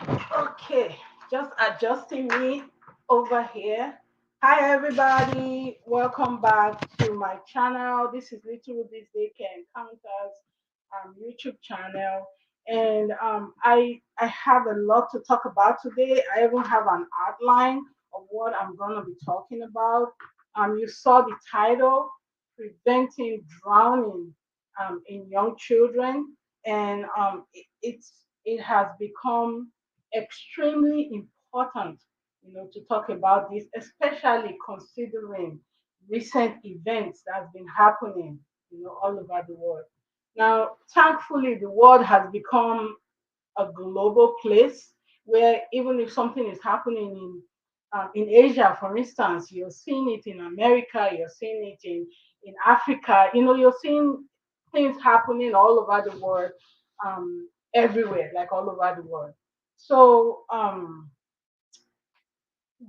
Okay, just adjusting me over here. Hi, everybody. Welcome back to my channel. This is Little This Daycare Encounters YouTube channel. And I have a lot to talk about today. I even have an outline of what I'm going to be talking about. You saw the title, Preventing Drowning in Young Children. And it has become extremely important, to talk about this, especially considering recent events that have been happening, all over the world. Now, thankfully, the world has become a global place where even if something is happening in Asia, for instance, you're seeing it in America, you're seeing it in Africa. You're seeing things happening all over the world, everywhere, like all over the world. So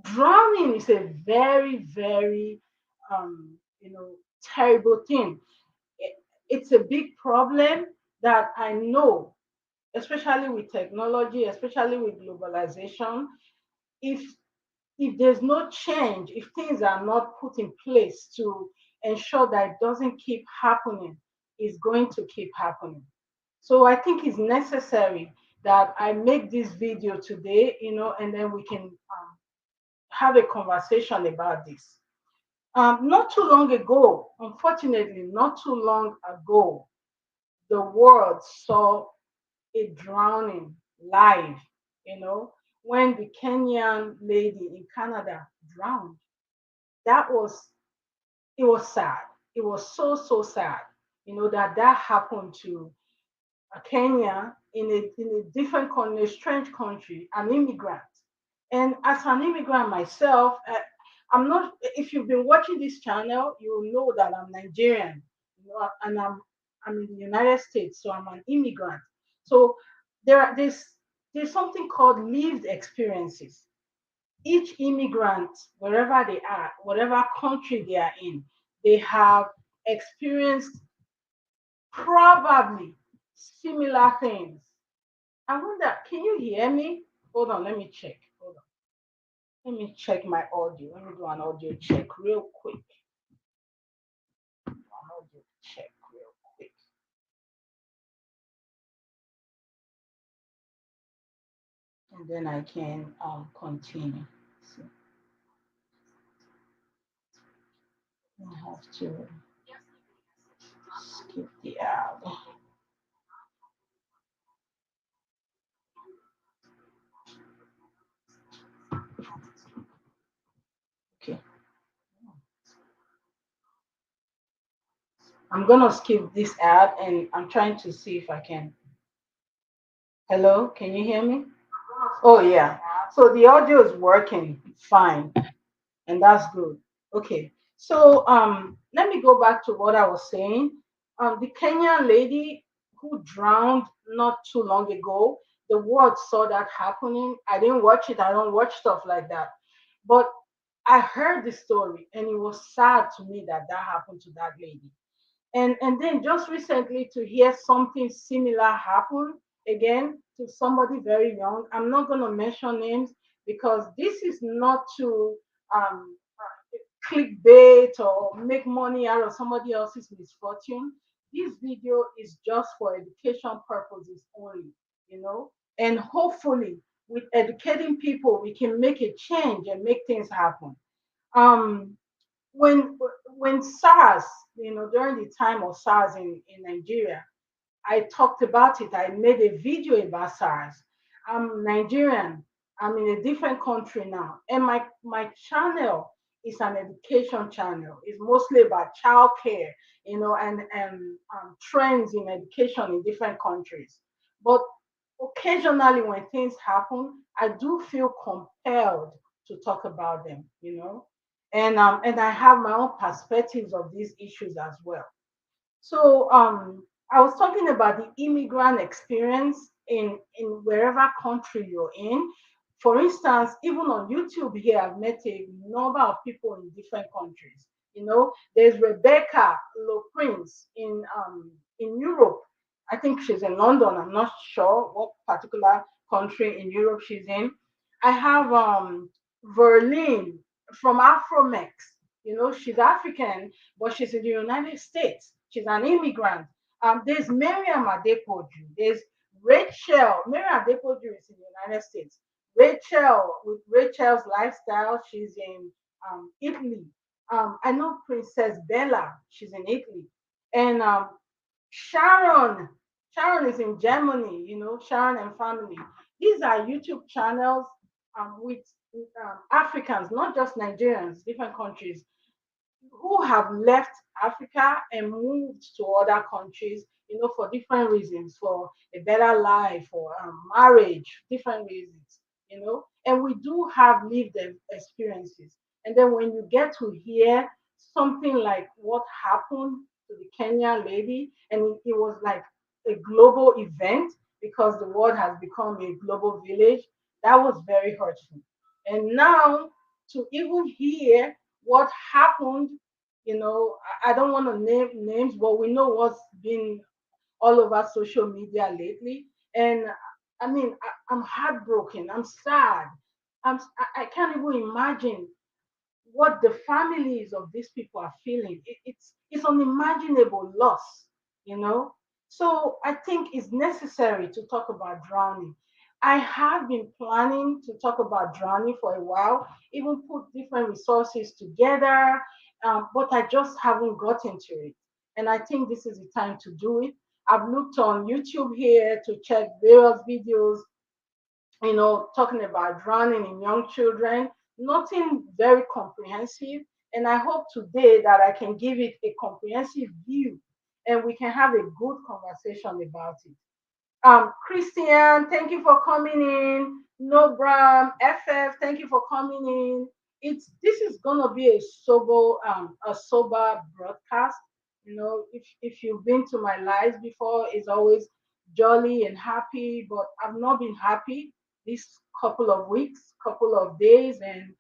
drowning is a very, very terrible thing. It- It's a big problem that I know, especially with technology, especially with globalization. If if there's no change, if things are not put in place to ensure that it doesn't keep happening, it's going to keep happening. So I think it's necessary that I make this video today, and then we can have a conversation about this. Not too long ago, unfortunately, not too long ago, the world saw a drowning live, you know, when the Kenyan lady in Canada drowned. That was, it was sad. It was so, so sad, that happened to a Kenya in a different country, a strange country, an immigrant. And as an immigrant myself, I'm not. If you've been watching this channel, you will know that I'm Nigerian, and I'm in the United States, so I'm an immigrant. So there's something called lived experiences. Each immigrant, wherever they are, whatever country they are in, they have experienced probably similar things. I wonder, can you hear me? Hold on, let me check. Hold on. Let me check my audio. Let me do an audio check real quick. An audio check real quick. And then I can continue. So I have to skip the ad. Okay. I'm gonna skip this ad and I'm trying to see if I can. Hello, can you hear me? Oh yeah. So the audio is working fine, and that's good. Okay. So let me go back to what I was saying. The Kenyan lady who drowned not too long ago, the world saw that happening. I didn't watch it. I don't watch stuff like that. But I heard the story and it was sad to me that that happened to that lady. And then just recently to hear something similar happen again to somebody very young. I'm not going to mention names because this is not to clickbait or make money out of somebody else's misfortune. This video is just for education purposes only, you know. And hopefully, with educating people, we can make a change and make things happen. Um, when when SARS, during the time of SARS in Nigeria, I talked about it. I made a video about SARS. I'm Nigerian. I'm in a different country now, and my channel is an education channel. It's mostly about childcare, and trends in education in different countries. But occasionally, when things happen, I do feel compelled to talk about them. And I have my own perspectives of these issues as well. So I was talking about the immigrant experience in wherever country you're in. For instance, even on YouTube here, I've met a number of people in different countries. There's Rebecca Prince in Europe. I think she's in London. I'm not sure what particular country in Europe she's in. I have Verlin from Afromex. She's African, but she's in the United States. She's an immigrant. There's Miriam Adepoju. There's Rachel. Miriam Adepoju is in the United States. Rachel, with Rachel's lifestyle, she's in Italy. I know Princess Bella. She's in Italy. And Sharon. Sharon is in Germany, Sharon and family. These are YouTube channels with Africans, not just Nigerians, different countries who have left Africa and moved to other countries, for different reasons, for a better life, for marriage, different reasons, and we do have lived experiences. And then when you get to hear something like what happened to the Kenyan lady, and it was like a global event because the world has become a global village, that was very hurtful. And now to even hear what happened, I don't want to name names, but we know what's been all over social media lately. And I mean, I'm heartbroken. I'm sad. I can't even imagine what the families of these people are feeling. It's unimaginable loss, you know. So I think it's necessary to talk about drowning. I have been planning to talk about drowning for a while, even put different resources together, but I just haven't gotten to it. And I think this is the time to do it. I've looked on YouTube here to check various videos, talking about drowning in young children, nothing very comprehensive. And I hope today that I can give it a comprehensive view and we can have a good conversation about it. Christian, thank you for coming in. Nobram, FF, thank you for coming in. This is gonna be a sober broadcast. If you've been to my lives before, it's always jolly and happy, but I've not been happy this couple of weeks, couple of days, and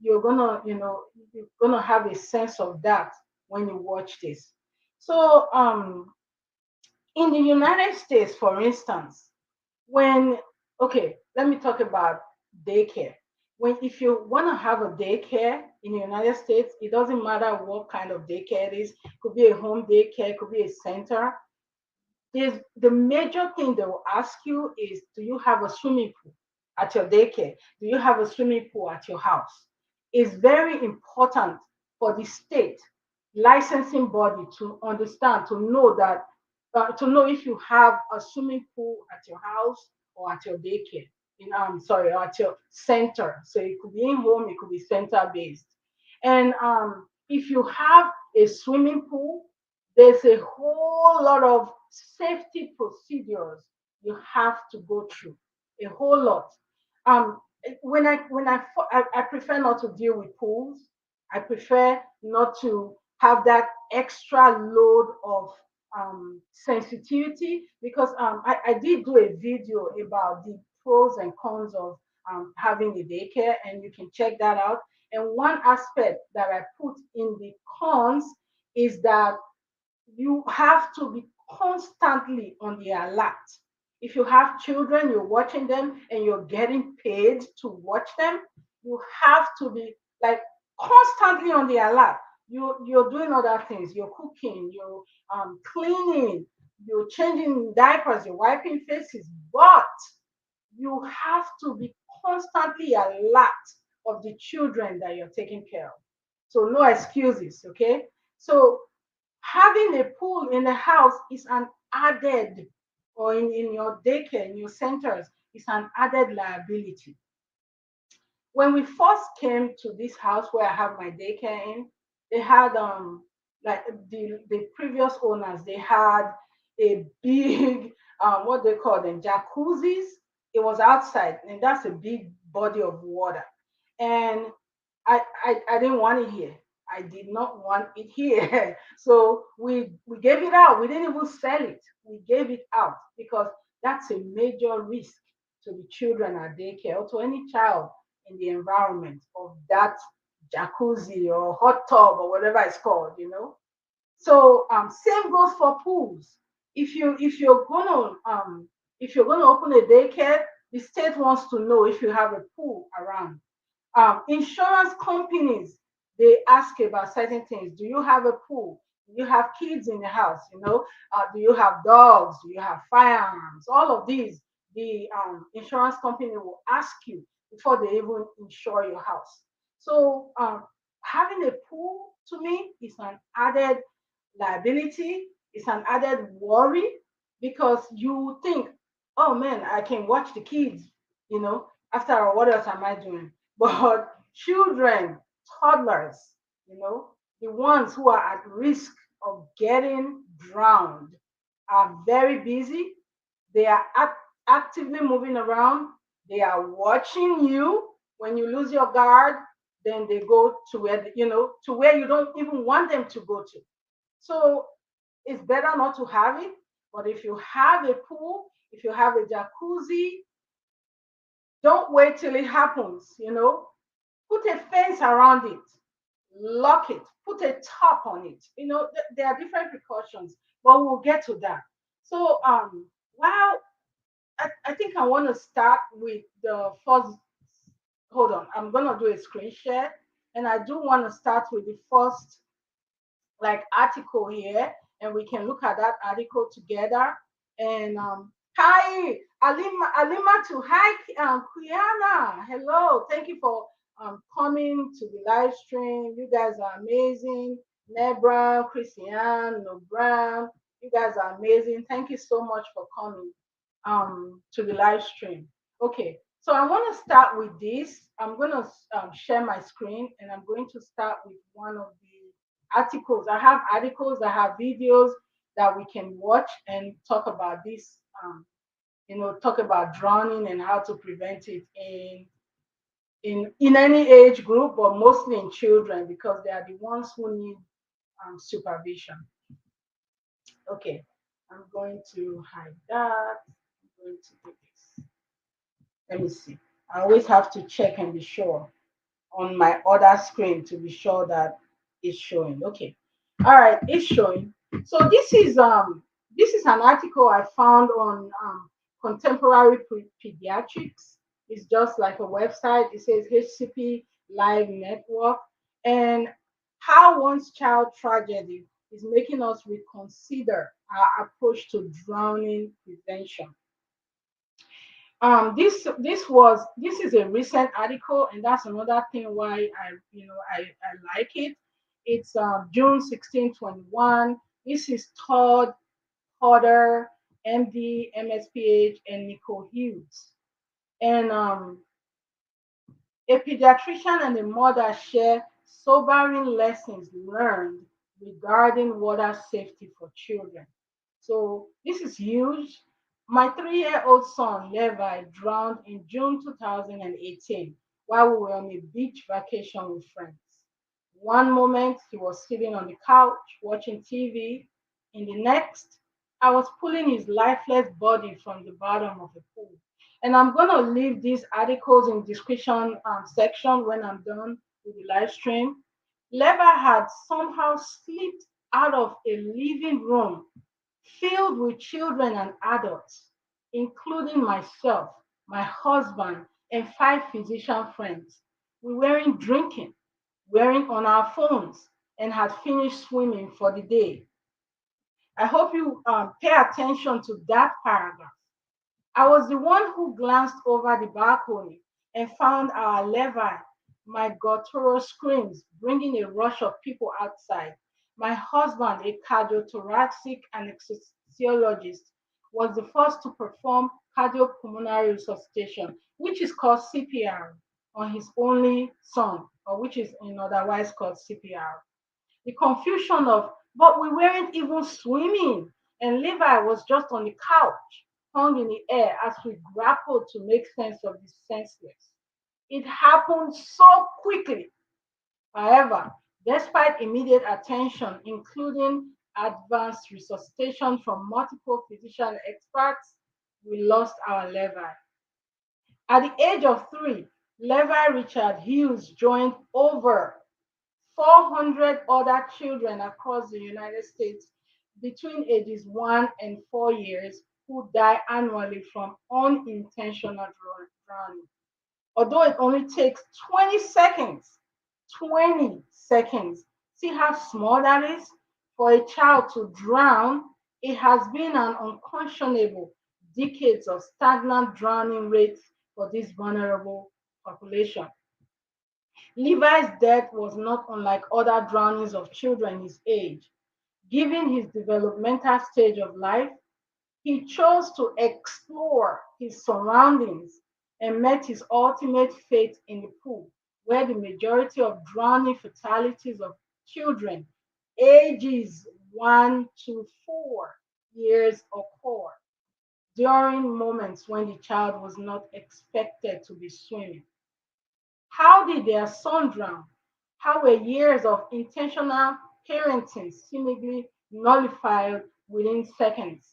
you're gonna have a sense of that when you watch this. So in the United States, for instance, when okay, let me talk about daycare. When if you want to have a daycare in the United States, it doesn't matter what kind of daycare it is. Could be a home daycare, could be a center. There's the major thing they will ask you is, do you have a swimming pool at your daycare? Do you have a swimming pool at your house? It's very important for the state licensing body to understand, to know if you have a swimming pool at your house or at your daycare. Sorry, or at your center. So it could be in home, it could be center based. And if you have a swimming pool, there's a whole lot of safety procedures you have to go through. A whole lot. Um, I prefer not to deal with pools. I prefer not to have that extra load of sensitivity because I did do a video about the pros and cons of having a daycare, and you can check that out. And one aspect that I put in the cons is that you have to be constantly on the alert. If you have children, you're watching them and you're getting paid to watch them, you have to be like constantly on the alert. You're doing other things. You're cooking, you're cleaning, you're changing diapers, you're wiping faces, but you have to be constantly alert of the children that you're taking care of. So no excuses, okay? So having a pool in the house is an added, or in your daycare, in your centers, is an added liability. When we first came to this house where I have my daycare in, they had like the previous owners, they had a big what they call them jacuzzis. It was outside, and that's a big body of water. And I didn't want it here. I did not want it here. So we gave it out. We didn't even sell it. We gave it out because that's a major risk to the children at daycare or to any child in the environment of that jacuzzi or hot tub or whatever it's called. So same goes for pools. If you're gonna If you're going to open a daycare, the state wants to know if you have a pool around. Insurance companies, they ask about certain things. Do you have a pool? Do you have kids in the house? Do you have dogs? Do you have firearms? All of these, the insurance company will ask you before they even insure your house. So having a pool to me is an added liability, it's an added worry because you think, oh man, I can watch the kids, after all, what else am I doing? But children, toddlers, you know, the ones who are at risk of getting drowned are very busy. They are actively moving around. They are watching you. When you lose your guard, then they go to where you don't even want them to go to. So it's better not to have it. But if you have a pool, if you have a jacuzzi, don't wait till it happens. Put a fence around it, lock it, put a top on it. There are different precautions, but we'll get to that. So, while I think I want to start with the first, hold on, I'm going to do a screen share. And I do want to start with the first like article here, and we can look at that article together. And hi, Alima to hi, Quiana. Hello, thank you for coming to the live stream. You guys are amazing. Nebra, Christian, Nobram, you guys are amazing. Thank you so much for coming to the live stream. Okay, so I want to start with this. I'm going to share my screen, and I'm going to start with one of the articles. I have articles, I have videos that we can watch and talk about this, talk about drowning and how to prevent it in any age group, but mostly in children because they are the ones who need supervision. Okay, I'm going to hide that. I'm going to do this. Let me see. I always have to check and be sure on my other screen to be sure that it's showing. Okay. All right, it's showing. So this is an article I found on contemporary pediatrics. It's just like a website. It says HCP Live Network, and how one's child tragedy is making us reconsider our approach to drowning prevention. This is a recent article, and that's another thing why I like it. It's June 16, 21. This is Todd Hodder, MD, MSPH, and Nicole Hughes. And a pediatrician and a mother share sobering lessons learned regarding water safety for children. So this is huge. My 3-year-old son Levi drowned in June 2018 while we were on a beach vacation with friends. One moment he was sitting on the couch watching TV. In the next, I was pulling his lifeless body from the bottom of the pool. And I'm gonna leave these articles in description section when I'm done with the live stream. Levi had somehow slipped out of a living room filled with children and adults, including myself, my husband, and 5 physician friends. We weren't drinking, weren't on our phones, and had finished swimming for the day. I hope you pay attention to that paragraph. I was the one who glanced over the balcony and found our Levi. My guttural screams bringing a rush of people outside. My husband, a cardiothoracic anesthesiologist, was the first to perform cardiopulmonary resuscitation, which is called CPR, on his only son, or which is in otherwise called CPR. The confusion of, but we weren't even swimming, and Levi was just on the couch, hung in the air as we grappled to make sense of the senseless. It happened so quickly. However, despite immediate attention, including advanced resuscitation from multiple physician experts, we lost our Levi. At the age of 3, Levi Richard Hughes joined over 400 other children across the United States between ages 1 and 4 years who die annually from unintentional drowning. Although it only takes 20 seconds, 20 seconds. See how small that is? For a child to drown, it has been an unconscionable decades of stagnant drowning rates for this vulnerable population. Levi's death was not unlike other drownings of children his age. Given his developmental stage of life, he chose to explore his surroundings and met his ultimate fate in the pool, where the majority of drowning fatalities of children ages 1 to 4 years occur during moments when the child was not expected to be swimming. How did their son drown? How were years of intentional parenting seemingly nullified within seconds?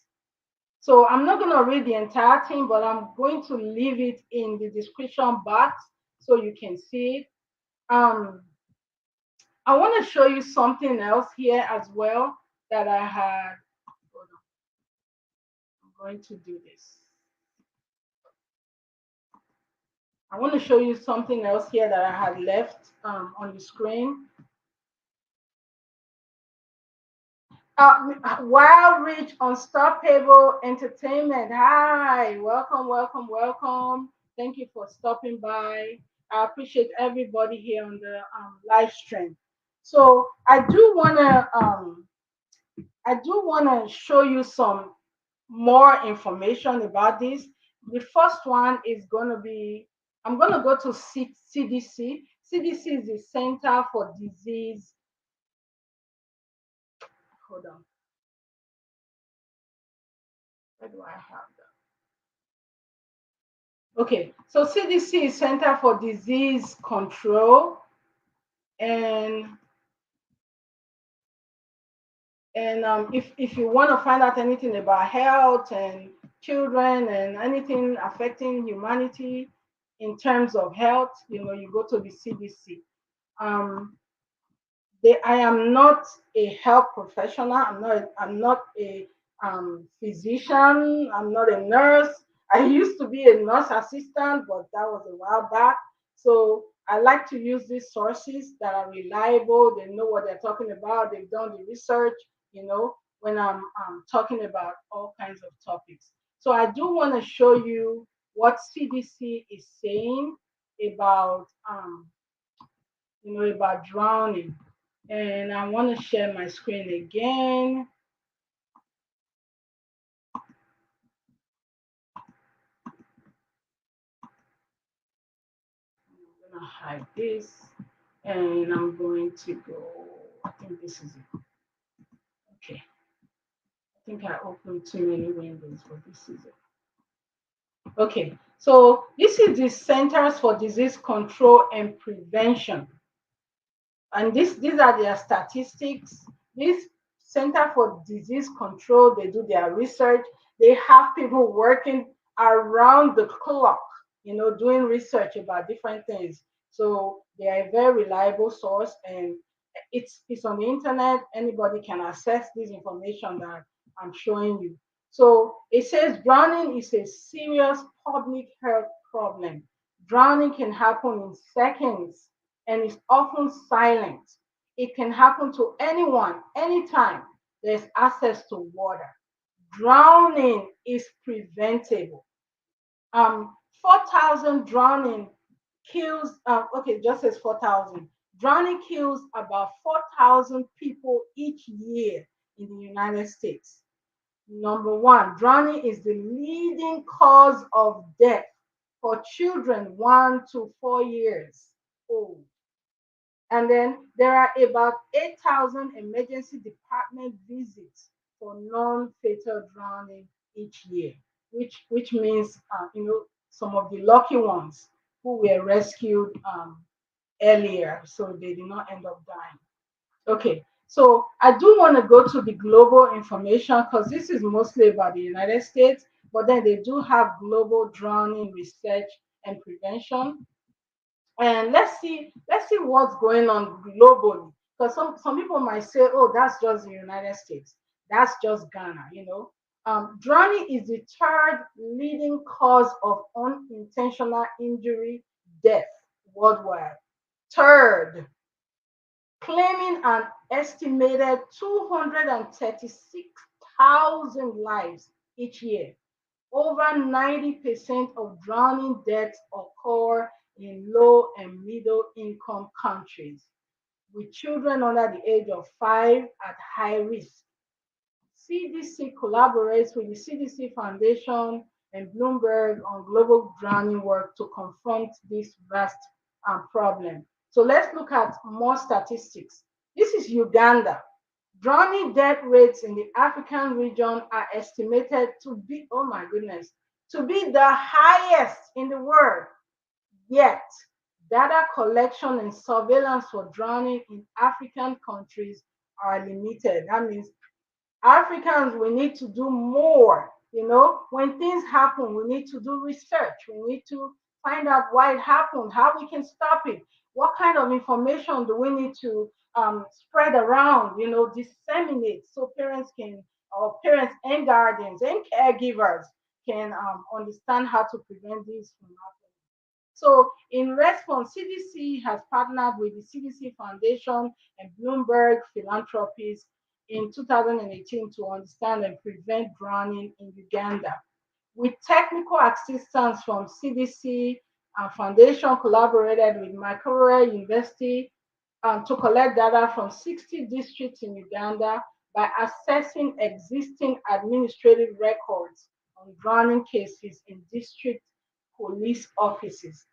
So I'm not going to read the entire thing, but I'm going to leave it in the description box so you can see it. Um, I want to show you something else here as well that I had. Hold on, I'm going to do this. I want to show you something else here that I had left on the screen. Wild Rich Unstoppable Entertainment. Hi, welcome, welcome, welcome. Thank you for stopping by. I appreciate everybody here on the live stream. So I do wanna show you some more information about this. The first one is gonna be I'm gonna go to CDC. CDC is the Center for Disease. Hold on, where do I have that? Okay, so CDC is Center for Disease Control, and if you want to find out anything about health and children and anything affecting humanity in terms of health, you go to the CDC. Um, I am not a health professional. I'm not a physician. I'm not a nurse. I used to be a nurse assistant, but that was a while back. So I like to use these sources that are reliable. They know what they're talking about. They've done the research, when I'm talking about all kinds of topics. So I do want to show you what CDC is saying about about drowning. And I want to share my screen again. I'm going to hide this and I'm going to go. I think this is it. Okay. I think I opened too many windows, but this is it. Okay. So this is the Centers for Disease Control and Prevention. And these are their statistics. This Center for Disease Control, they do their research. They have people working around the clock, doing research about different things. So they are a very reliable source, and it's on the internet. Anybody can access this information that I'm showing you. So it says drowning is a serious public health problem. Drowning can happen in seconds and is often silent. It can happen to anyone, anytime there's access to water. Drowning is preventable. 4,000 drowning kills, okay, just says 4,000. Drowning kills about 4,000 people each year in the United States. Number one, drowning is the leading cause of death for children 1 to 4 years old. And then there are about 8,000 emergency department visits for non-fatal drowning each year, which means some of the lucky ones who were rescued earlier, so they did not end up dying. Okay, so I do want to go to the global information because this is mostly about the United States, but then they do have global drowning research and prevention. And let's see what's going on globally, because some people might say, oh, that's just the United States, that's just Ghana. Drowning is the third leading cause of unintentional injury death worldwide. Third, claiming an estimated 236,000 lives each year. Over 90% of drowning deaths occur in low and middle income countries, with children under the age of 5 at high risk. CDC collaborates with the CDC Foundation and Bloomberg on global drowning work to confront this vast problem. So let's look at more statistics. This is Uganda. Drowning death rates in the African region are estimated to be, oh my goodness, to be the highest in the world. Yet, data collection and surveillance for drowning in African countries are limited. That means Africans, we need to do more. When things happen, we need to do research. We need to find out why it happened, how we can stop it, what kind of information do we need to spread around, disseminate so parents and guardians and caregivers can understand how to prevent this from happening. So, in response, CDC has partnered with the CDC Foundation and Bloomberg Philanthropies in 2018 to understand and prevent drowning in Uganda. With technical assistance from CDC, Foundation collaborated with Makerere University to collect data from 60 districts in Uganda by assessing existing administrative records on drowning cases in district police offices.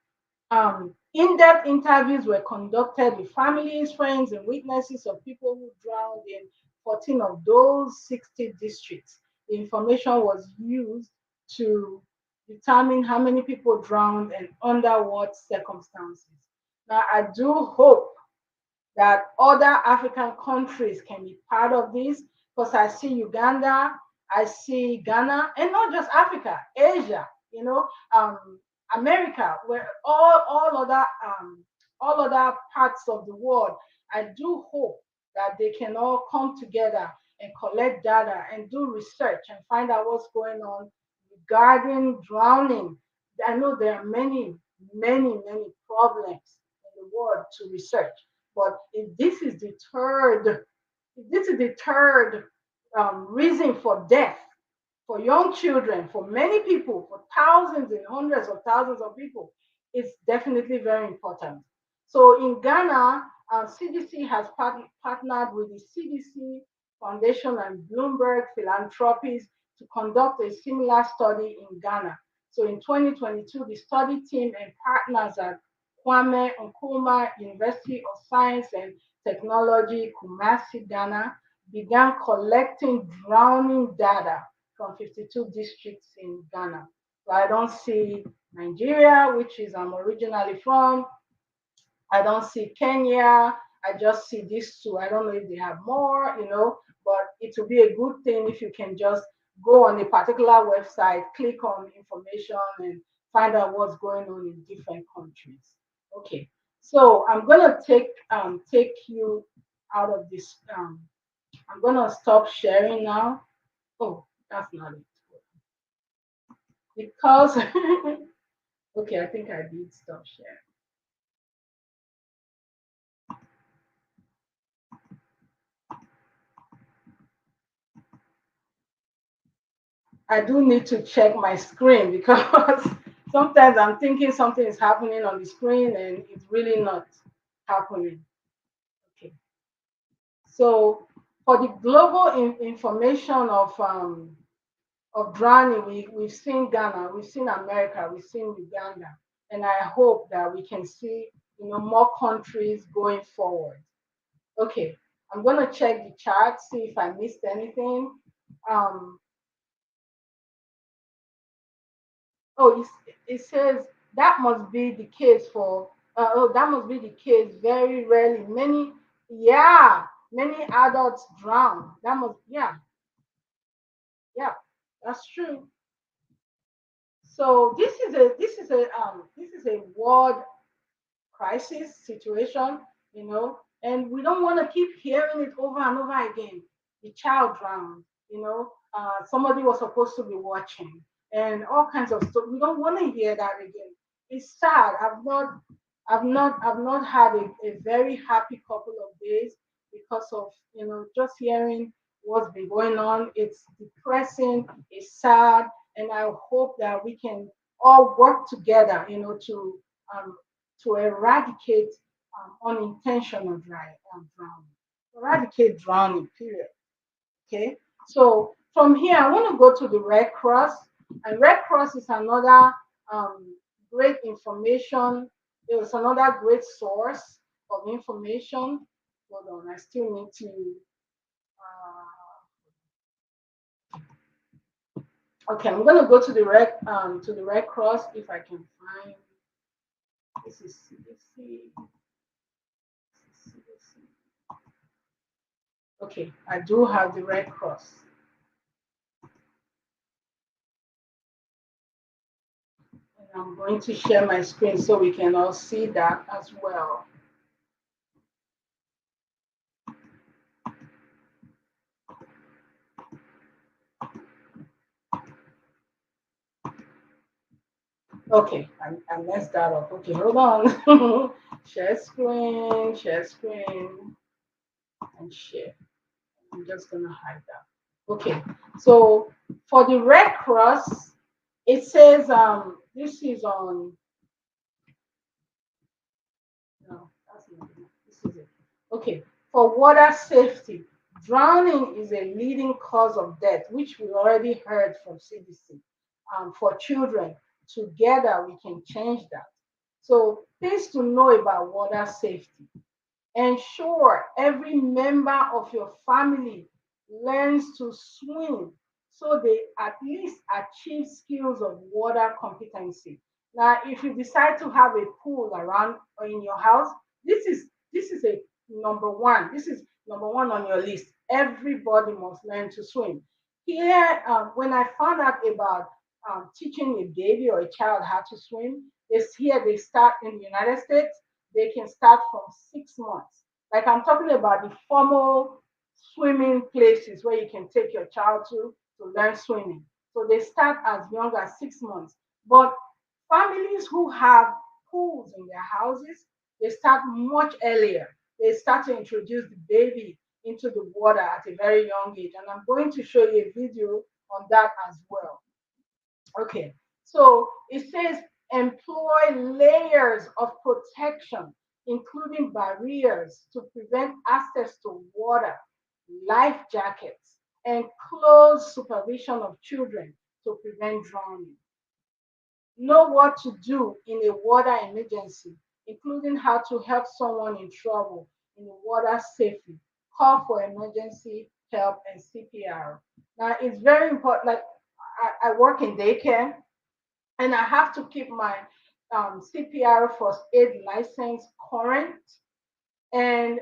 In-depth interviews were conducted with families, friends, and witnesses of people who drowned in 14 of those 60 districts. The information was used to determine how many people drowned and under what circumstances. Now, I do hope that other African countries can be part of this because I see Uganda, I see Ghana, and not just Africa, Asia, America, where all other parts of the world. I do hope that they can all come together and collect data and do research and find out what's going on regarding drowning. I know there are many, many, many problems in the world to research, but if this is the third reason for death for young children, for many people, for thousands and hundreds of thousands of people, it's definitely very important. So in Ghana, CDC has partnered with the CDC Foundation and Bloomberg Philanthropies to conduct a similar study in Ghana. So in 2022, the study team and partners at Kwame Nkrumah University of Science and Technology, Kumasi, Ghana, began collecting drowning data from 52 districts in Ghana. So I don't see Nigeria, which is I'm originally from. I don't see Kenya. I just see these two. I don't know if they have more, but it will be a good thing if you can just go on a particular website, click on information, and find out what's going on in different countries. Okay, so I'm gonna take you out of this. I'm gonna stop sharing now. Oh, that's not it. Because okay, I think I did stop sharing. I do need to check my screen because sometimes I'm thinking something is happening on the screen and it's really not happening. Okay, so for the global information of drowning, we've seen Ghana, we've seen America, we've seen Uganda, and I hope that we can see more countries going forward. Okay, I'm gonna check the chart, see if I missed anything. Um, it says that must be the case for. That must be the case. Very rarely, many adults drown. That must, yeah, that's true. So this is a world crisis situation, and we don't want to keep hearing it over and over again. The child drowned, somebody was supposed to be watching, and all kinds of stuff. We don't want to hear that again. It's sad. I've not had a very happy couple of days because of just hearing what's been going on. It's depressing. It's sad, and I hope that we can all work together, um, to eradicate unintentional drowning. Eradicate drowning. Period. Okay, so from here, I want to go to the Red Cross, and Red Cross is another um, great information. It was another great source of information. Hold on, I still need to. Okay, I'm going to go to the Red Cross if I can find. This is CDC. Okay, I do have the Red Cross, and I'm going to share my screen so we can all see that as well. Okay, I messed that up. Okay, hold on. Share screen, and share. I'm just gonna hide that. Okay, so for the Red Cross, it says this is on. No, that's not it. This is it. Okay, for water safety, drowning is a leading cause of death, which we already heard from CDC. For children, together we can change that. So things to know about water safety. Ensure every member of your family learns to swim so they at least achieve skills of water competency. Now, if you decide to have a pool around or in your house, this is a number one. This is number one on your list. Everybody must learn to swim. Here, when I found out about teaching a baby or a child how to swim, here they start in the United States. They can start from 6 months. Like I'm talking about the formal swimming places where you can take your child to learn swimming. So they start as young as 6 months. But families who have pools in their houses, they start much earlier. They start to introduce the baby into the water at a very young age. And I'm going to show you a video on that as well. Okay, so it says employ layers of protection, including barriers to prevent access to water, life jackets, and close supervision of children to prevent drowning. Know what to do in a water emergency, including how to help someone in trouble in the water safely. Call for emergency help and CPR. Now, it's very important. Like, I work in daycare, and I have to keep my CPR first aid license current. And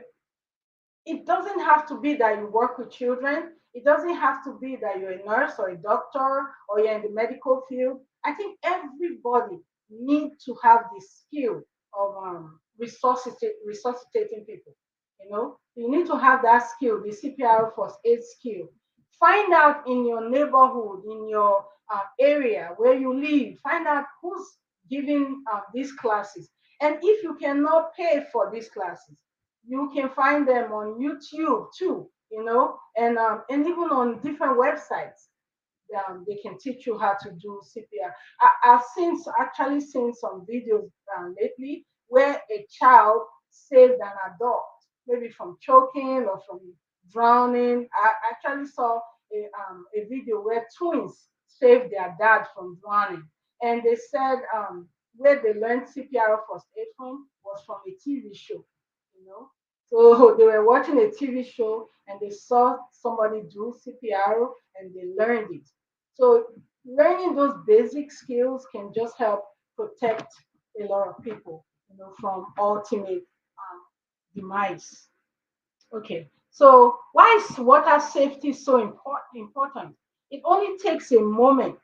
it doesn't have to be that you work with children. It doesn't have to be that you're a nurse or a doctor or you're in the medical field. I think everybody needs to have the skill of resuscitating people. You need to have that skill, the CPR first aid skill. Find out in your neighborhood, in your area where you live, find out who's giving these classes. And if you cannot pay for these classes, you can find them on YouTube too, and even on different websites. They can teach you how to do CPR. I've actually seen some videos lately where a child saved an adult, maybe from choking or from drowning. I actually saw a video where twins saved their dad from drowning, and they said where they learned CPR first aid from was from a TV show, you know. So they were watching a TV show and they saw somebody do CPR and they learned it. So learning those basic skills can just help protect a lot of people, from ultimate demise. Okay, so why is water safety so important? It only takes a moment.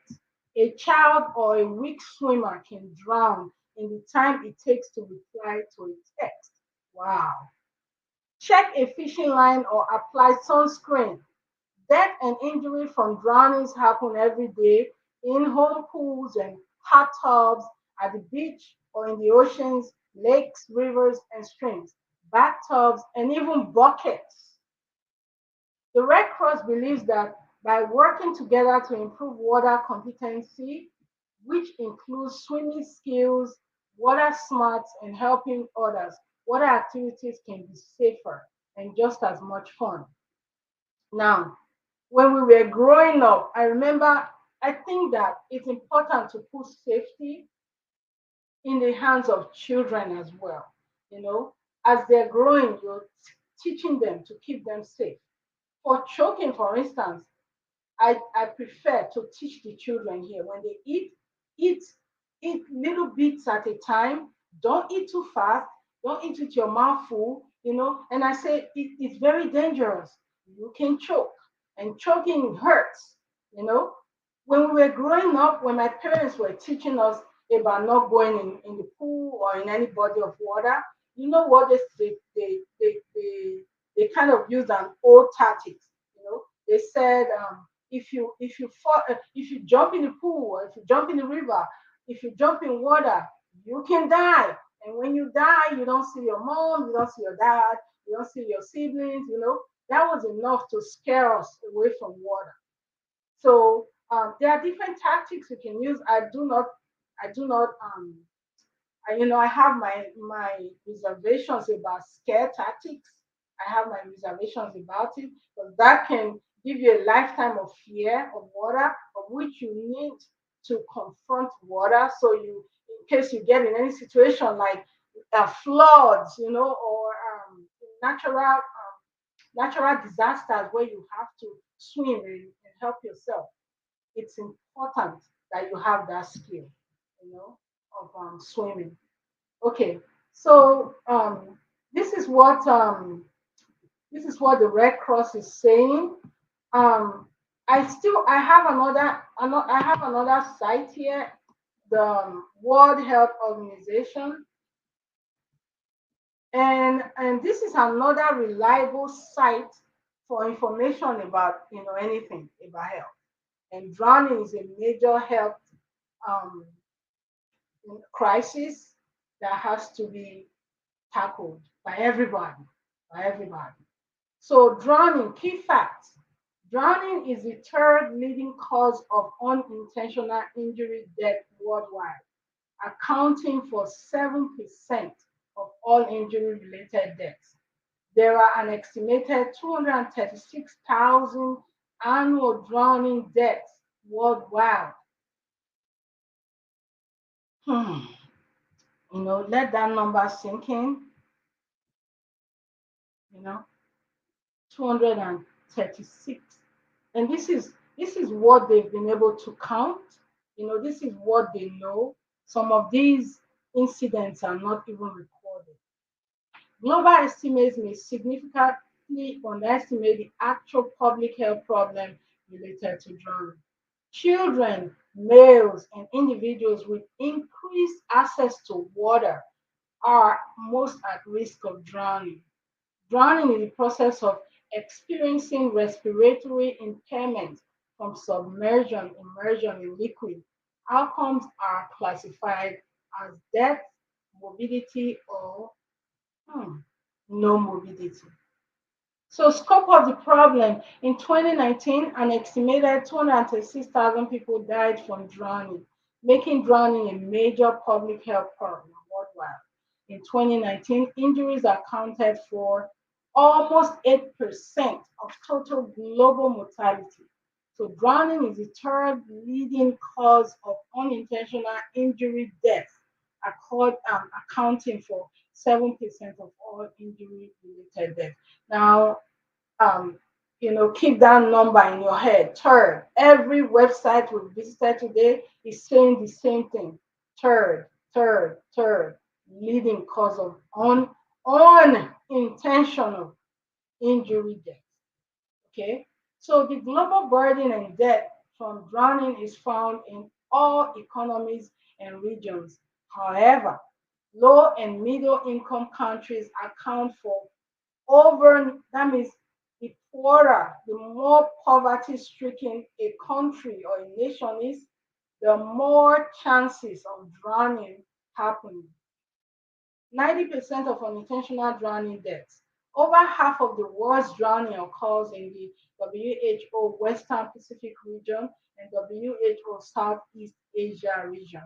A child or a weak swimmer can drown in the time it takes to reply to a text. Wow. Check a fishing line or apply sunscreen. Death and injury from drownings happen every day in home pools and hot tubs, at the beach or in the oceans, lakes, rivers, and streams, bathtubs, and even buckets. The Red Cross believes that by working together to improve water competency, which includes swimming skills, water smarts, and helping others, water activities can be safer and just as much fun. Now, when we were growing up, I remember, I think that it's important to put safety in the hands of children as well. You know, as they're growing, you're teaching them to keep them safe. For choking, for instance, I prefer to teach the children here when they eat, eat little bits at a time. Don't eat too fast. Don't eat with your mouth full, you know. And I say it's very dangerous. You can choke, and choking hurts, you know. When we were growing up, when my parents were teaching us about not going in the pool or in any body of water, you know what they kind of used an old tactics, you know. They said if you jump in the pool or if you jump in the river, if you jump in water, you can die. And when you die, you don't see your mom, you don't see your dad, you don't see your siblings. You know that was enough to scare us away from water. So there are different tactics you can use. I do not you know, I have my reservations about scare tactics. I have my reservations about it because that can give you a lifetime of fear of water, of which you need to confront water. So you, in case you get in any situation like floods, you know, or natural disasters where you have to swim and help yourself, it's important that you have that skill, you know, of swimming. Okay, so this is what this is what the Red Cross is saying. Um, I have I have another site here, the World Health Organization, and this is another reliable site for information about anything about health. And drowning is a major health um, crisis that has to be tackled by everybody, by everybody. So drowning, key facts. Drowning is the third leading cause of unintentional injury death worldwide, accounting for 7% of all injury related deaths. There are an estimated 236,000 annual drowning deaths worldwide. Hmm. Let that number sink in, you know, 236. And this is what they've been able to count. This is what they know. Some of these incidents are not even recorded. Global estimates may significantly underestimate the actual public health problem related to drowning. Children, males, and individuals with increased access to water are most at risk of drowning. Drowning is the process of experiencing respiratory impairment from submersion, immersion in liquid. Outcomes are classified as death, morbidity, or no morbidity. So, scope of the problem in 2019, an estimated 236,000 people died from drowning, making drowning a major public health problem worldwide. In 2019, injuries accounted for almost 8% of total global mortality. So, drowning is the third leading cause of unintentional injury deaths, accounting for 7% of all injury related deaths. Now, um, keep that number in your head. Third, every website we visited today is saying the same thing. Third, leading cause of unintentional injury death. Okay, so the global burden and death from drowning is found in all economies and regions. However, low and middle income countries account for over, that means The poorer, the more poverty-stricken a country or a nation is, the more chances of drowning happen. 90% of unintentional drowning deaths. Over half of the world's drowning occurs in the WHO Western Pacific region and WHO Southeast Asia region.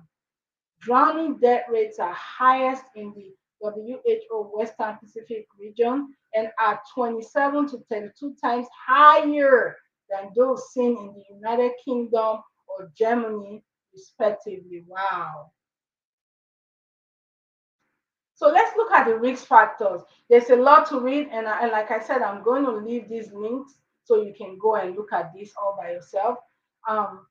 Drowning death rates are highest in the WHO Western Pacific region and are 27 to 32 times higher than those seen in the United Kingdom or Germany, respectively. Wow. So let's look at the risk factors. There's a lot to read, and like I said, I'm going to leave these links so you can go and look at this all by yourself. Um,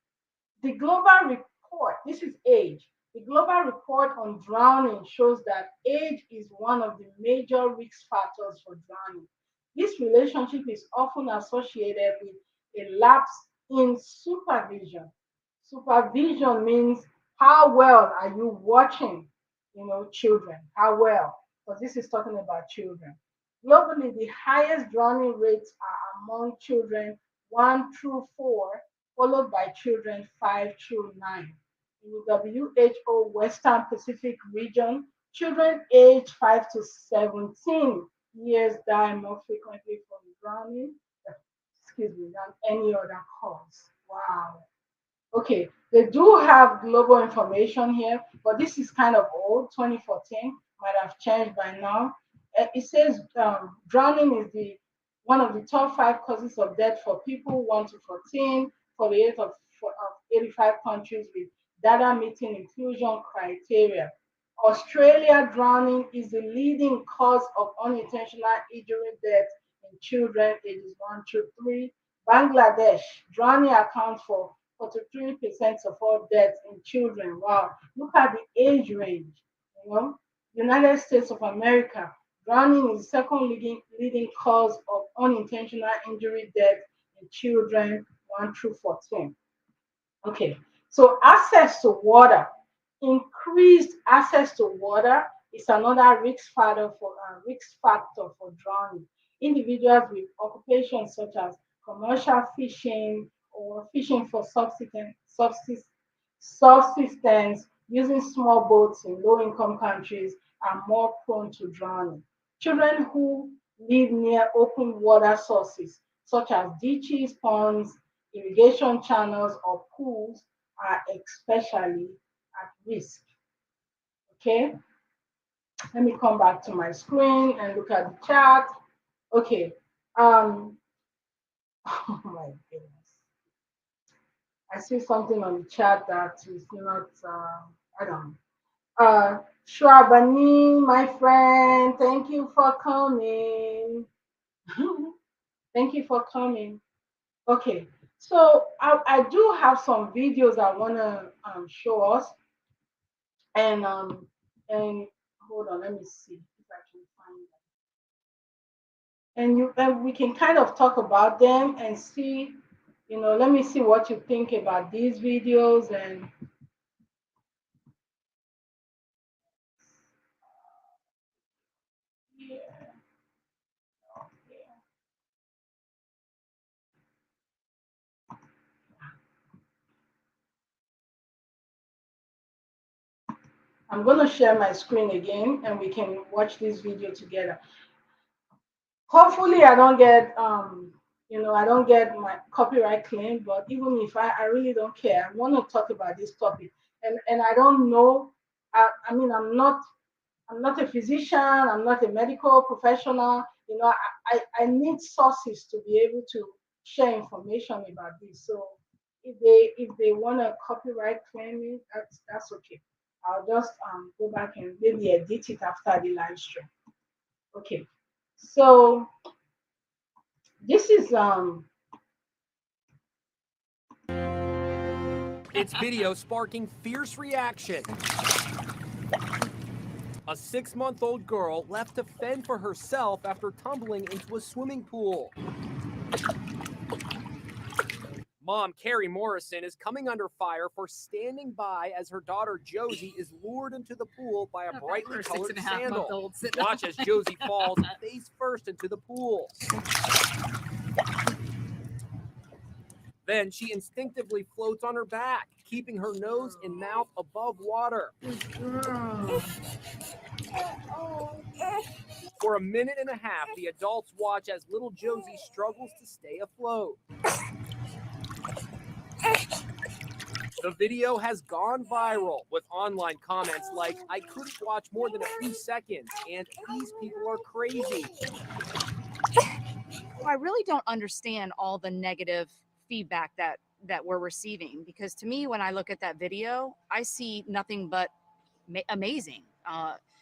the global report, this is age. The global report on drowning shows that age is one of the major risk factors for drowning. This relationship is often associated with a lapse in supervision. Supervision means how well are you watching, children? How well? Because this is talking about children. Globally, the highest drowning rates are among children 1 through 4, followed by children 5 through 9. In the WHO Western Pacific region, children aged 5 to 17 years die more frequently from drowning, than any other cause. Wow. Okay, they do have global information here, but this is kind of old, 2014, might have changed by now. It says drowning is the one of the top five causes of death for people 1 to 14, 48 of 85 countries with data meeting inclusion criteria. Australia, drowning is the leading cause of unintentional injury death in children ages 1 to 3. Bangladesh, drowning accounts for 43% of all deaths in children. Wow. Look at the age range. You know, United States of America, drowning is the second leading cause of unintentional injury death in children 1 through 14. Okay, so access to water, increased access to water is another risk factor for drowning. Individuals with occupations such as commercial fishing or fishing for subsistence using small boats in low-income countries are more prone to drowning. Children who live near open water sources such as ditches, ponds, irrigation channels, or pools are especially at risk. Okay, let me come back to my screen and look at the chat. Okay, oh my goodness, I see something on the chat that is not, I don't know. Shwabani, my friend, thank you for coming. Thank you for coming. Okay, so I do have some videos I want to show us, and hold on, let me see if I can find them. And we can kind of talk about them and see, let me see what you think about these videos. And yeah, I'm going to share my screen again, and we can watch this video together. Hopefully, I don't get my copyright claim. But even if I really don't care. I want to talk about this topic, and I don't know. I mean, I'm not a physician. I'm not a medical professional. I need sources to be able to share information about this. So if they want to copyright claim it, that's okay. I'll just go back and maybe edit it after the live stream. Okay. So this is Its video sparking fierce reaction. A 6-month-old girl left to fend for herself after tumbling into a swimming pool. Mom Carrie Morrison is coming under fire for standing by as her daughter Josie is lured into the pool by a brightly colored sandal. Watch as Josie falls face first into the pool. Then she instinctively floats on her back, keeping her nose and mouth above water. For a minute and a half, the adults watch as little Josie struggles to stay afloat. The video has gone viral with online comments like, "I couldn't watch more than a few seconds," and "These people are crazy." I really don't understand all the negative feedback that we're receiving, because to me, when I look at that video, I see nothing but amazing.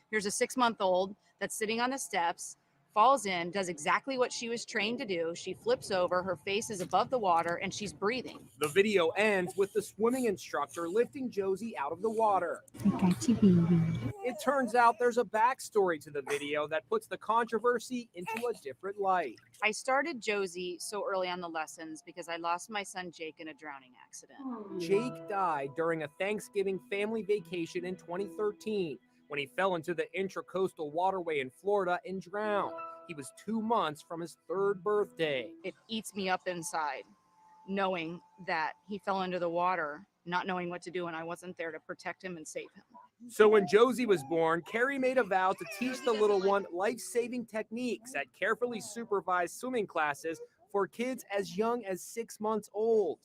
Here's a 6-month-old that's sitting on the steps, falls in, does exactly what she was trained to do. She flips over, her face is above the water, and she's breathing. The video ends with the swimming instructor lifting Josie out of the water. I got you, baby. It turns out there's a backstory to the video that puts the controversy into a different light. I started Josie so early on the lessons because I lost my son Jake in a drowning accident. Jake died during a Thanksgiving family vacation in 2013 when he fell into the Intracoastal Waterway in Florida and drowned. He was 2 months from his 3rd birthday. It eats me up inside, knowing that he fell into the water, not knowing what to do, and I wasn't there to protect him and save him. So when Josie was born, Carrie made a vow to teach the little one life-saving techniques at carefully supervised swimming classes for kids as young as 6 months old.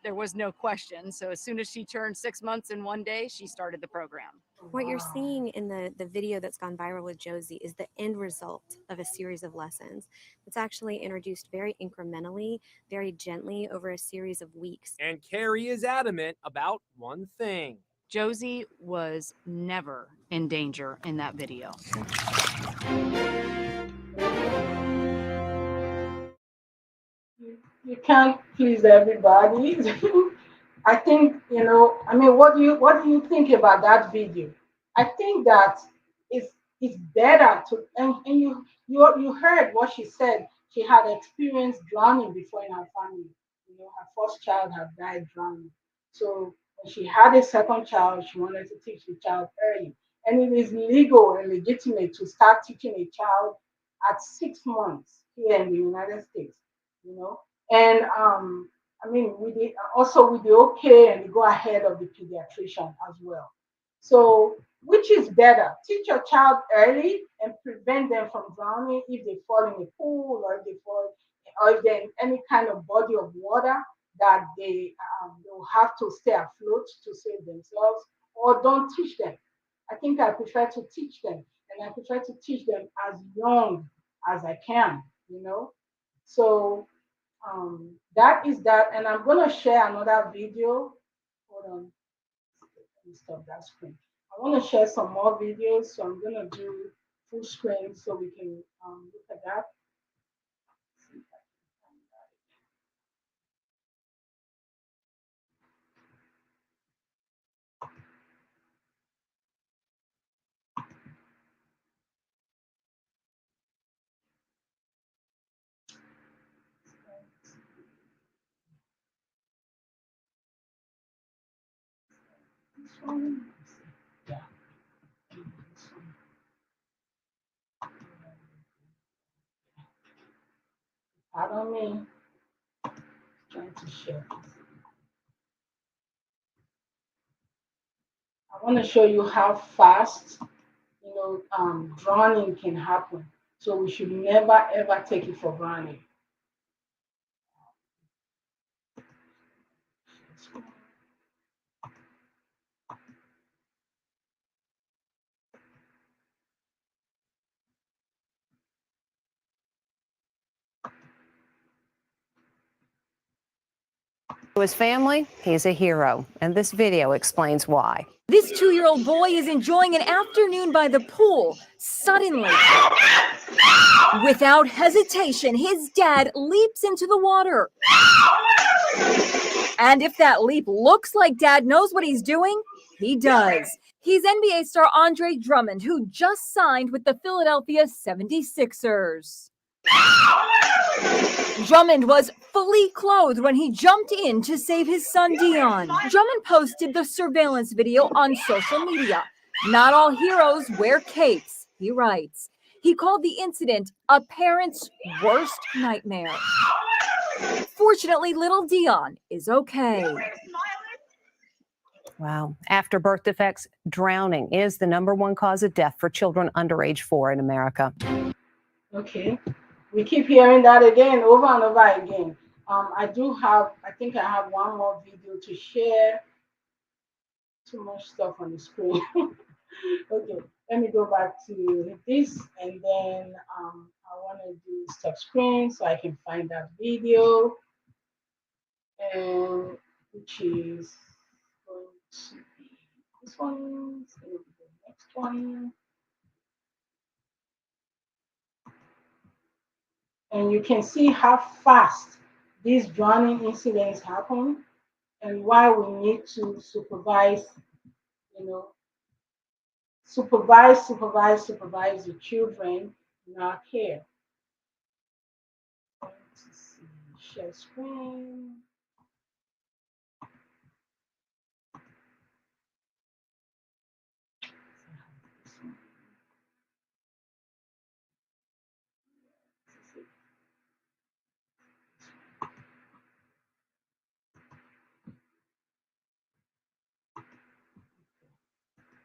There was no question. So as soon as she turned 6 months and 1 day, she started the program. What you're seeing in the video that's gone viral with Josie is the end result of a series of lessons. It's actually introduced very incrementally, very gently over a series of weeks. And Carrie is adamant about one thing. Josie was never in danger in that video. You can't please everybody. I think, I mean, what do you think about that video? I think that it's better to, and you heard what she said. She had experienced drowning before in her family. Her first child had died drowning. So when she had a second child, she wanted to teach the child early. And it is legal and legitimate to start teaching a child at 6 months here in the United States, And I mean, with the okay and the go ahead of the pediatrician as well. So, which is better? Teach your child early and prevent them from drowning if they fall in a pool or if they're in any kind of body of water that they'll have to stay afloat to save themselves, or don't teach them. I think I prefer to teach them, and I prefer to teach them as young as I can. So that is that, and I'm gonna share another video. Hold on, let me stop that screen. I want to share some more videos, so I'm gonna do full screen so we can look at that. See if I can find that. This one? Yeah. This one. Pardon me. Trying to share. I want to show you how fast, drowning can happen. So we should never ever take it for granted. To his family, he's a hero, and this video explains why. This 2-year-old boy is enjoying an afternoon by the pool. Suddenly, without hesitation, his dad leaps into the water. And if that leap looks like dad knows what he's doing, he does. He's NBA star Andre Drummond, who just signed with the Philadelphia 76ers. Drummond was fully clothed when he jumped in to save his son Dion. Drummond posted the surveillance video on social media. Not all heroes wear capes, he writes. He called the incident a parent's worst nightmare. Fortunately, little Dion is okay. Wow. After birth defects, drowning is the #1 cause of death for children under age 4 in America. Okay. We keep hearing that again, over and over again. I think I have one more video to share. Too much stuff on the screen. Okay, let me go back to this, and then I want to do stop screen so I can find that video, and which is going to be this one. It's going to be the next one, and you can see how fast these drowning incidents happen, and why we need to supervise, you know, supervise the children in our care. Let's see, share screen.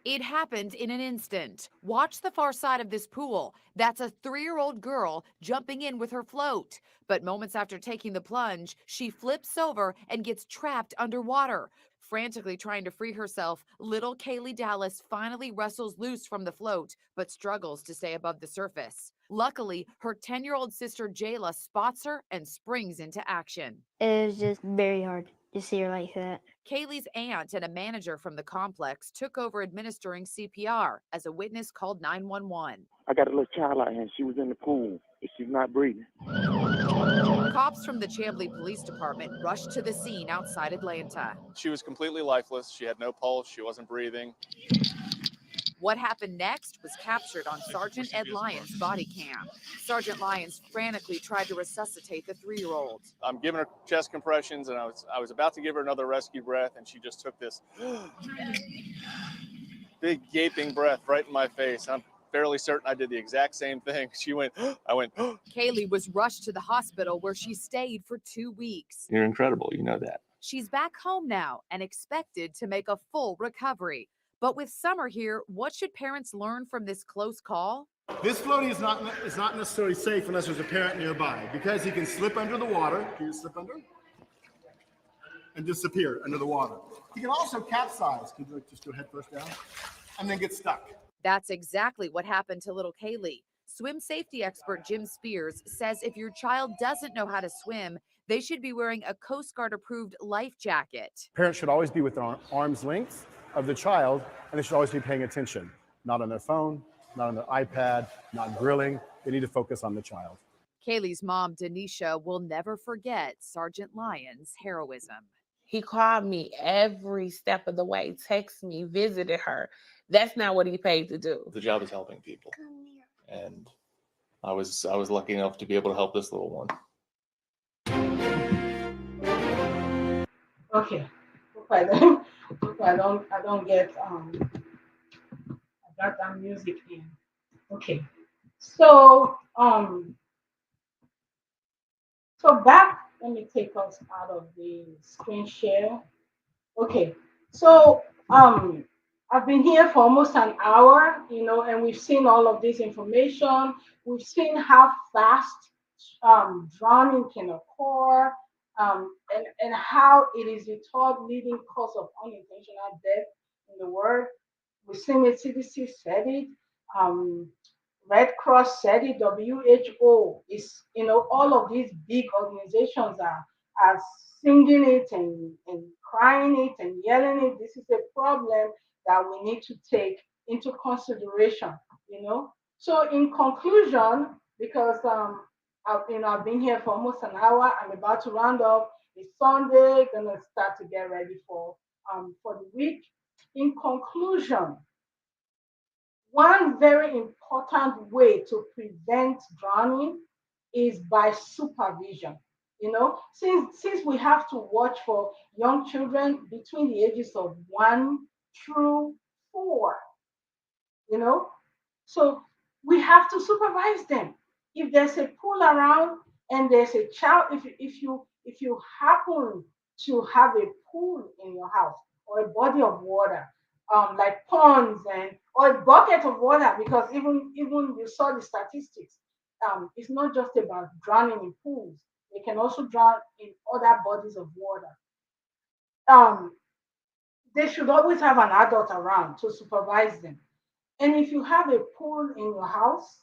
It happened in an instant. Watch the far side of this pool. That's a 3-year-old girl jumping in with her float. But moments after taking the plunge, she flips over and gets trapped underwater. Frantically trying to free herself, little Kaylee Dallas finally wrestles loose from the float, but struggles to stay above the surface. Luckily, her 10-year-old sister Jayla spots her and springs into action. It was just very hard to see her like that. Kaylee's aunt and a manager from the complex took over administering CPR as a witness called 911. I got a little child out here, and she was in the pool, and she's not breathing. Cops from the Chamblee Police Department rushed to the scene outside Atlanta. She was completely lifeless. She had no pulse. She wasn't breathing. What happened next was captured on Sergeant Ed Lyons' body cam. Sergeant Lyons frantically tried to resuscitate the 3-year-old. I'm giving her chest compressions, and I was about to give her another rescue breath, and she just took this big gaping breath right in my face. I'm fairly certain I did the exact same thing. She went, I went. Kaylee was rushed to the hospital where she stayed for 2 weeks. You're incredible, you know that. She's back home now and expected to make a full recovery. But with summer here, what should parents learn from this close call? This floating is not necessarily safe unless there's a parent nearby, because he can slip under the water. He can slip under and disappear under the water. He can also capsize. Could you just go head first down and then get stuck? That's exactly what happened to little Kaylee. Swim safety expert Jim Spears says if your child doesn't know how to swim, they should be wearing a Coast Guard approved life jacket. Parents should always be within arm's length of the child, and they should always be paying attention, not on their phone, not on their iPad, not grilling. They need to focus on the child. Kaylee's mom, Denisha, will never forget Sergeant Lyons' heroism. He called me every step of the way, texted me, visited her. That's not what he paid to do. The job is helping people. And I was lucky enough to be able to help this little one. Okay. I don't get I got that music in. Okay. So back, let me take us out of the screen share. Okay. So I've been here for almost an hour, and we've seen all of this information. We've seen how fast drowning can occur, and how it is the third leading cause of unintentional death in the world. We've seen it, CDC said it, Red Cross said it, WHO is, all of these big organizations are singing it and crying it and yelling it. This is a problem that we need to take into consideration, So in conclusion, because I've been here for almost an hour. I'm about to round off. It's Sunday. Gonna start to get ready for the week. In conclusion, one very important way to prevent drowning is by supervision. Since we have to watch for young children between the ages of 1 through 4, you know, so we have to supervise them. If there's a pool around and there's a child, if you happen to have a pool in your house or a body of water, like ponds and or a bucket of water, because even you saw the statistics, it's not just about drowning in pools. They can also drown in other bodies of water. Um, they should always have an adult around to supervise them. And if you have a pool in your house,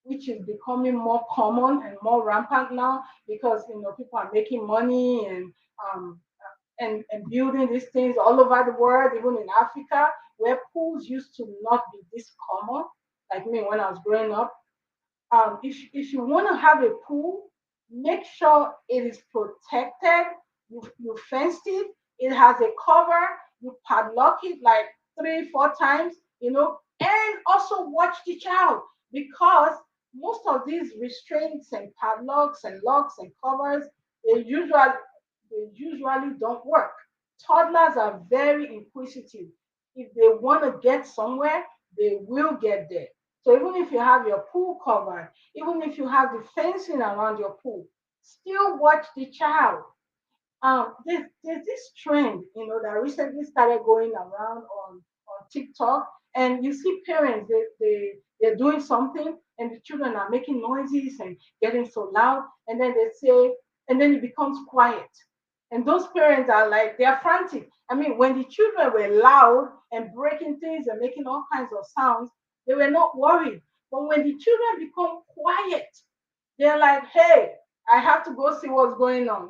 which is becoming more common and more rampant now because people are making money um, and building these things all over the world, even in Africa, where pools used to not be this common. Like me when I was growing up, if you want to have a pool, make sure it is protected. You fenced it. It has a cover. You padlock it like 3, 4 times. And also watch the child, because most of these restraints and padlocks and locks and covers, they usually don't work. Toddlers are very inquisitive. If they want to get somewhere, they will get there. So even if you have your pool covered, even if you have the fencing around your pool, still watch the child. There's this trend, that recently started going around on TikTok, and you see parents, they're doing something, and the children are making noises and getting so loud, and then they say, and then it becomes quiet. And those parents are like, they're frantic. I mean, when the children were loud and breaking things and making all kinds of sounds, they were not worried. But when the children become quiet, they're like, hey, I have to go see what's going on.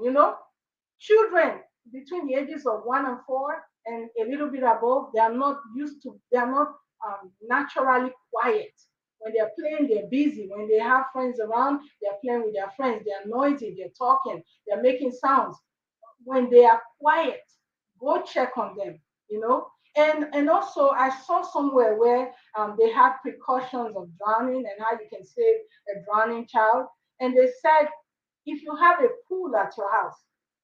Children between the ages of 1 and 4 and a little bit above, they are not naturally quiet. When they're playing, they're busy. When they have friends around, they're playing with their friends. They're noisy, they're talking, they're making sounds. When they are quiet, go check on them. And also, I saw somewhere where they had precautions of drowning and how you can save a drowning child. And they said, if you have a pool at your house,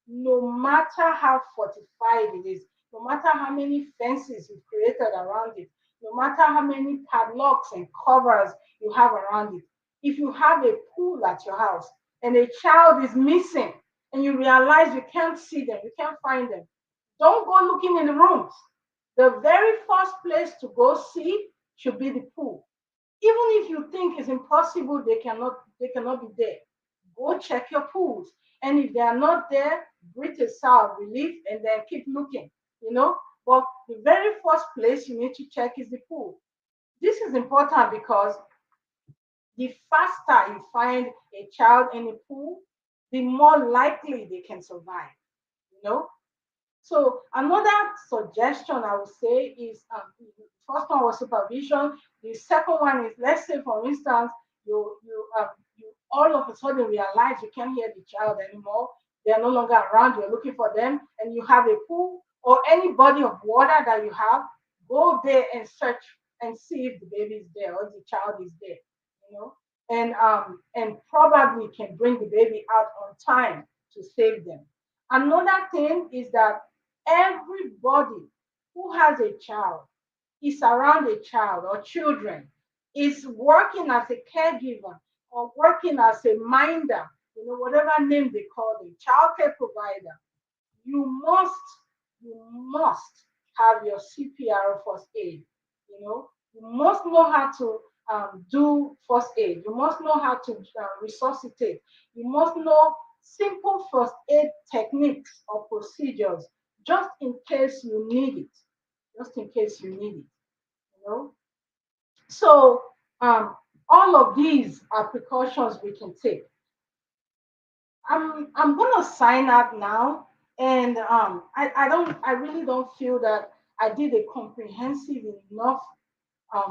no matter how fortified it is, no matter how many fences you've created around it, no matter how many padlocks and covers you have around it, if you have a pool at your house and a child is missing and you realize you can't see them, you can't find them, don't go looking in the rooms. The very first place to go see should be the pool. Even if you think it's impossible, they cannot be there. Go check your pools. And if they are not there, breathe a sigh of relief and then keep looking. But the very first place you need to check is the pool. This is important because the faster you find a child in a pool, the more likely they can survive. You know, so another suggestion I would say is, the first one was supervision. The second one is, let's say for instance you all of a sudden realize you can't hear the child anymore. They are no longer around. You're looking for them, and you have a pool or any body of water that you have. Go there and search and see if the baby is there or the child is there. You know, and probably can bring the baby out on time to save them. Another thing is that everybody who has a child, is around a child or children, is working as a caregiver or working as a minder, whatever name they call it, child care provider, you must you must have your CPR first aid. You must know how to do first aid. You must know how to resuscitate. You must know simple first aid techniques or procedures, just in case you need it. Just in case you need it. You know. So all of these are precautions we can take. I'm gonna sign up now, and I really don't feel that I did a comprehensive enough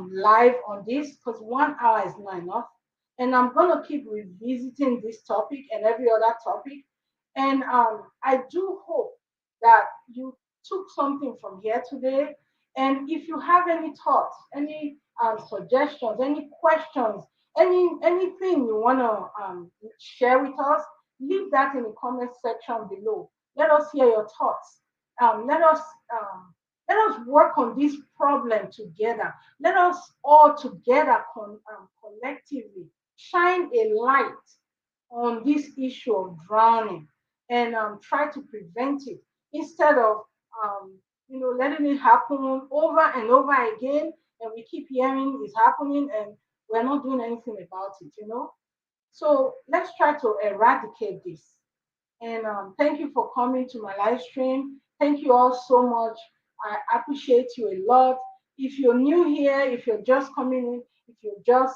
live on this, because 1 hour is not enough, and I'm gonna keep revisiting this topic and every other topic, and I do hope that you took something from here today. And if you have any thoughts, any suggestions, any questions, Anything you want to share with us, leave that in the comment section below. Let us hear your thoughts. Let us let us work on this problem together. Let us all together collectively shine a light on this issue of drowning and try to prevent it instead of letting it happen over and over again, and we keep hearing it's happening and we're not doing anything about it. So let's try to eradicate this. And thank you for coming to my live stream. Thank you all so much. I appreciate you a lot. If you're new here, if you're just coming in, if you're just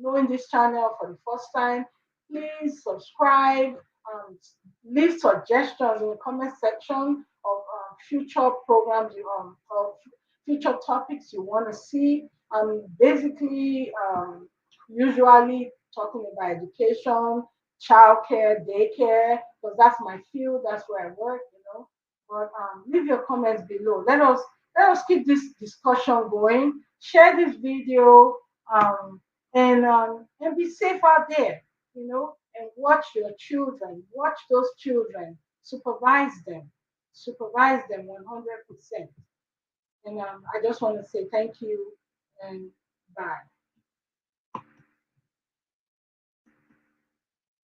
knowing this channel for the first time, please subscribe. Leave suggestions in the comment section of future programs or future topics you want to see. Basically, usually talking about education, childcare, daycare, because that's my field, that's where I work. But leave your comments below. Let us keep this discussion going. Share this video, and be safe out there. And watch your children. Watch those children. Supervise them. Supervise them 100%. And I just want to say thank you and bye.